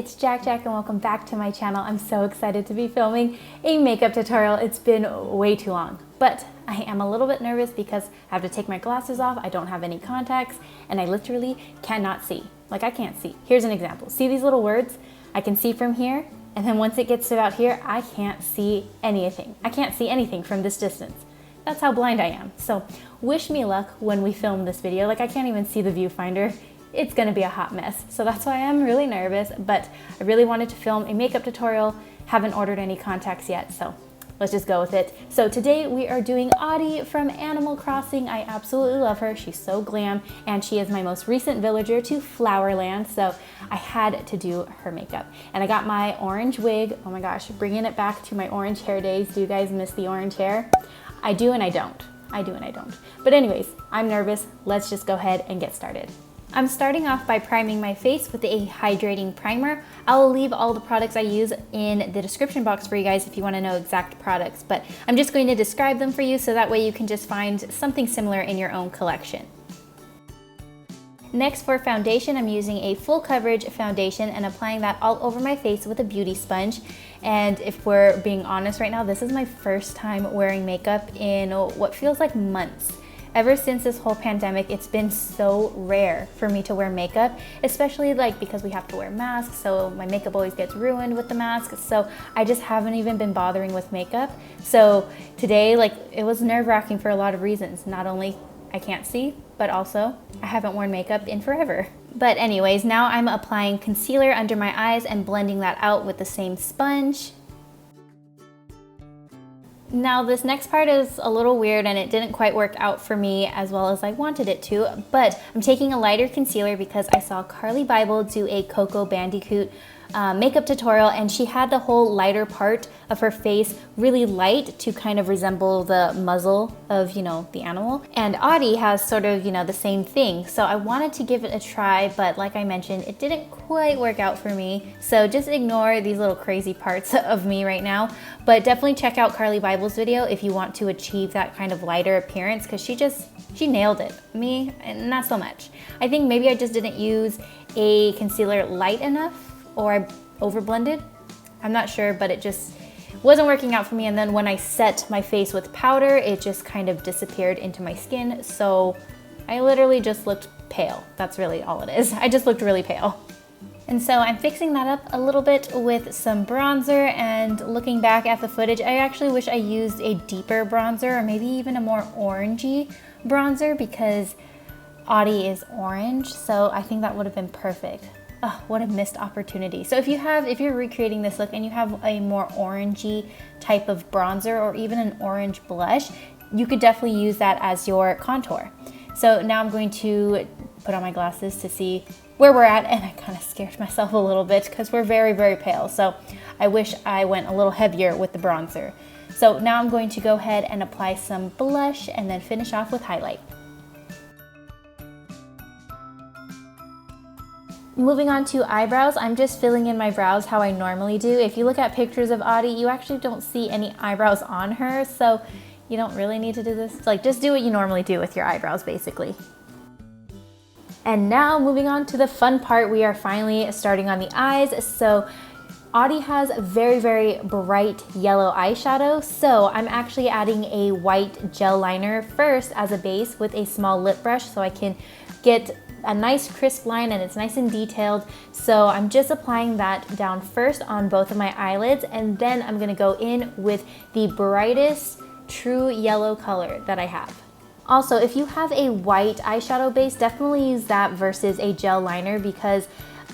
it's JaaackJack and welcome back to my channel. I'm so excited to be filming a makeup tutorial. It's been way too long, but I am a little bit nervous because I have to take my glasses off. I don't have any contacts and I literally cannot see. Like I can't see. Here's an example. See these little words? I can see from here, and then once it gets to about here, I can't see anything. I can't see anything from this distance. That's how blind I am. So wish me luck when we film this video. Like I can't even see the viewfinder. It's gonna be a hot mess. So that's why I'm really nervous, but I really wanted to film a makeup tutorial. Haven't ordered any contacts yet, so let's just go with it. So today we are doing Audie from Animal Crossing. I absolutely love her. She's so glam, and she is my most recent villager to Flowerland, so I had to do her makeup. And I got my orange wig. Oh my gosh, bringing it back to my orange hair days. Do you guys miss the orange hair? I do and I don't. I do and I don't. But anyways, I'm nervous. Let's just go ahead and get started. I'm starting off by priming my face with a hydrating primer. I'll leave all the products I use in the description box for you guys if you want to know exact products, but I'm just going to describe them for you so that way you can just find something similar in your own collection. Next, for foundation, I'm using a full coverage foundation and applying that all over my face with a beauty sponge. And if we're being honest right now, this is my first time wearing makeup in what feels like months. Ever since this whole pandemic, it's been so rare for me to wear makeup, especially like because we have to wear masks, so my makeup always gets ruined with the mask. So I just haven't even been bothering with makeup. So today, like, it was nerve-wracking for a lot of reasons. Not only I can't see, but also I haven't worn makeup in forever. But anyways, now I'm applying concealer under my eyes and blending that out with the same sponge. Now this next part is a little weird and it didn't quite work out for me as well as I wanted it to, but I'm taking a lighter concealer because I saw Carly Bible do a Coco Bandicoot makeup tutorial, and she had the whole lighter part of her face really light to kind of resemble the muzzle of, you know, the animal. And Audie has sort of, you know, the same thing. So I wanted to give it a try, but like I mentioned, it didn't quite work out for me. So just ignore these little crazy parts of me right now. But definitely check out Carly Bible's video if you want to achieve that kind of lighter appearance, because she nailed it. Me, not so much. I think maybe I just didn't use a concealer light enough, or I overblended. I'm not sure, but it just wasn't working out for me. And then when I set my face with powder, it just kind of disappeared into my skin. So I literally just looked pale. That's really all it is. I just looked really pale. And so I'm fixing that up a little bit with some bronzer, and looking back at the footage, I actually wish I used a deeper bronzer or maybe even a more orangey bronzer because Audie is orange. So I think that would have been perfect. Oh, what a missed opportunity. So if you're recreating this look and you have a more orangey type of bronzer or even an orange blush, you could definitely use that as your contour. So now I'm going to put on my glasses to see where we're at, and I kind of scared myself a little bit because we're very, very pale. So I wish I went a little heavier with the bronzer. So now I'm going to go ahead and apply some blush and then finish off with highlight. Moving on to eyebrows, I'm just filling in my brows how I normally do. If you look at pictures of Audie, you actually don't see any eyebrows on her, so you don't really need to do this. Like, just do what you normally do with your eyebrows, basically. And now moving on to the fun part, we are finally starting on the eyes. So Audie has very, very bright yellow eyeshadow, so I'm actually adding a white gel liner first as a base with a small lip brush so I can get a nice crisp line and it's nice and detailed. So I'm just applying that down first on both of my eyelids, and then I'm gonna go in with the brightest true yellow color that I have. Also, if you have a white eyeshadow base, definitely use that versus a gel liner because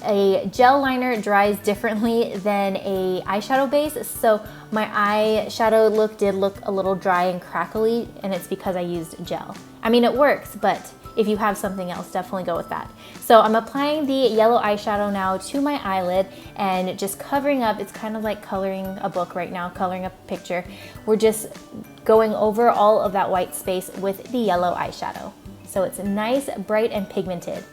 a gel liner dries differently than a eyeshadow base. So my eyeshadow look did look a little dry and crackly, and it's because I used gel. I mean, it works, but if you have something else, definitely go with that. So I'm applying the yellow eyeshadow now to my eyelid and just covering up. It's kind of like coloring a book right now, coloring a picture. We're just going over all of that white space with the yellow eyeshadow. So it's nice, bright, and pigmented.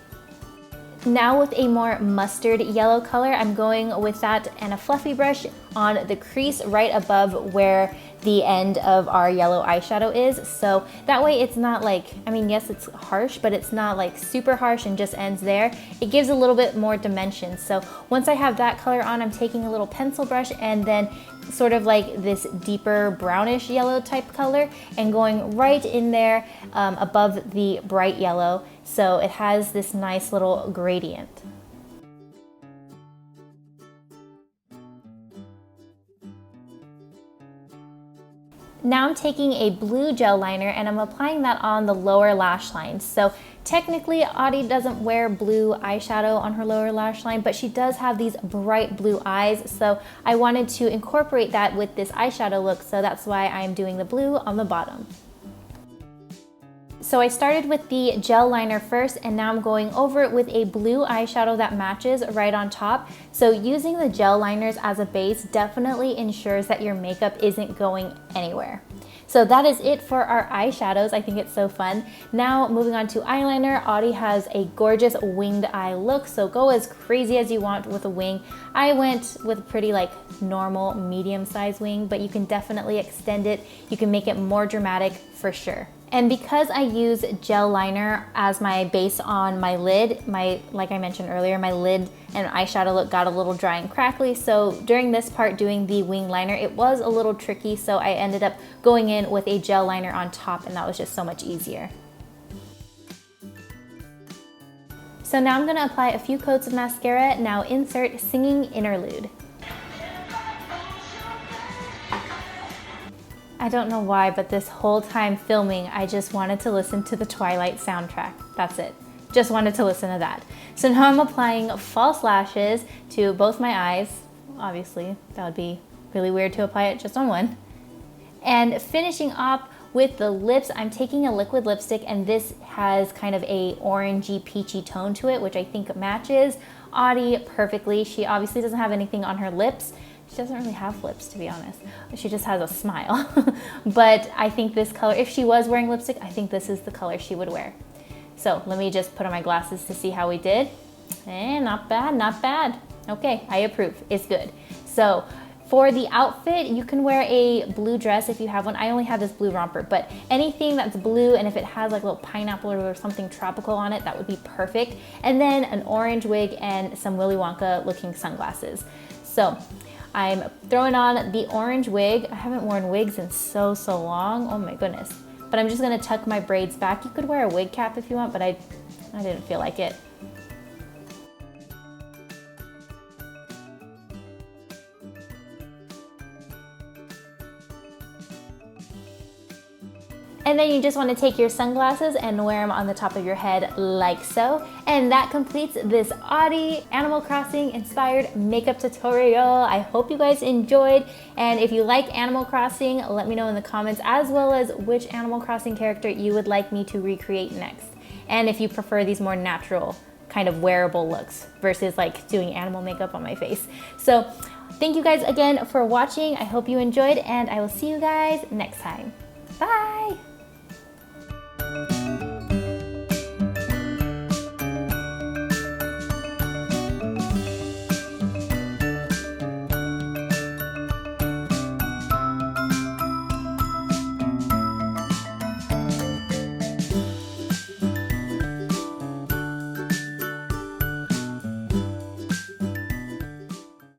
Now with a more mustard yellow color, I'm going with that and a fluffy brush on the crease right above where the end of our yellow eyeshadow is. So that way it's not like, I mean, yes, it's harsh, but it's not like super harsh and just ends there. It gives a little bit more dimension. So once I have that color on, I'm taking a little pencil brush and then sort of like this deeper brownish yellow type color and going right in there above the bright yellow. So it has this nice little gradient. Now I'm taking a blue gel liner and I'm applying that on the lower lash line. So technically Audie doesn't wear blue eyeshadow on her lower lash line, but she does have these bright blue eyes. So I wanted to incorporate that with this eyeshadow look. So that's why I'm doing the blue on the bottom. So I started with the gel liner first and now I'm going over it with a blue eyeshadow that matches right on top. So using the gel liners as a base definitely ensures that your makeup isn't going anywhere. So that is it for our eyeshadows. I think it's so fun. Now moving on to eyeliner, Audie has a gorgeous winged eye look, so go as crazy as you want with a wing. I went with a pretty like normal medium size wing, but you can definitely extend it. You can make it more dramatic for sure. And because I use gel liner as my base on my lid, like I mentioned earlier, my lid and eyeshadow look got a little dry and crackly. So during this part doing the wing liner, it was a little tricky. So I ended up going in with a gel liner on top and that was just so much easier. So now I'm gonna apply a few coats of mascara. Now insert Singing Interlude. I don't know why, but this whole time filming, I just wanted to listen to the Twilight soundtrack. That's it. Just wanted to listen to that. So now I'm applying false lashes to both my eyes. Obviously, that would be really weird to apply it just on one. And finishing off with the lips, I'm taking a liquid lipstick and this has kind of a orangey peachy tone to it, which I think matches Audie perfectly. She obviously doesn't have anything on her lips. She doesn't really have lips, to be honest. She just has a smile. But I think this color, if she was wearing lipstick, I think this is the color she would wear. So let me just put on my glasses to see how we did. Not bad, not bad. Okay, I approve, it's good. So for the outfit, you can wear a blue dress if you have one. I only have this blue romper, but anything that's blue and if it has like a little pineapple or something tropical on it, that would be perfect. And then an orange wig and some Willy Wonka looking sunglasses. So I'm throwing on the orange wig. I haven't worn wigs in so long. Oh my goodness. But I'm just gonna tuck my braids back. You could wear a wig cap if you want, but I didn't feel like it. And then you just want to take your sunglasses and wear them on the top of your head like so. And that completes this Audie Animal Crossing inspired makeup tutorial. I hope you guys enjoyed. And if you like Animal Crossing, let me know in the comments, as well as which Animal Crossing character you would like me to recreate next. And if you prefer these more natural kind of wearable looks versus like doing animal makeup on my face. So thank you guys again for watching. I hope you enjoyed and I will see you guys next time. Bye.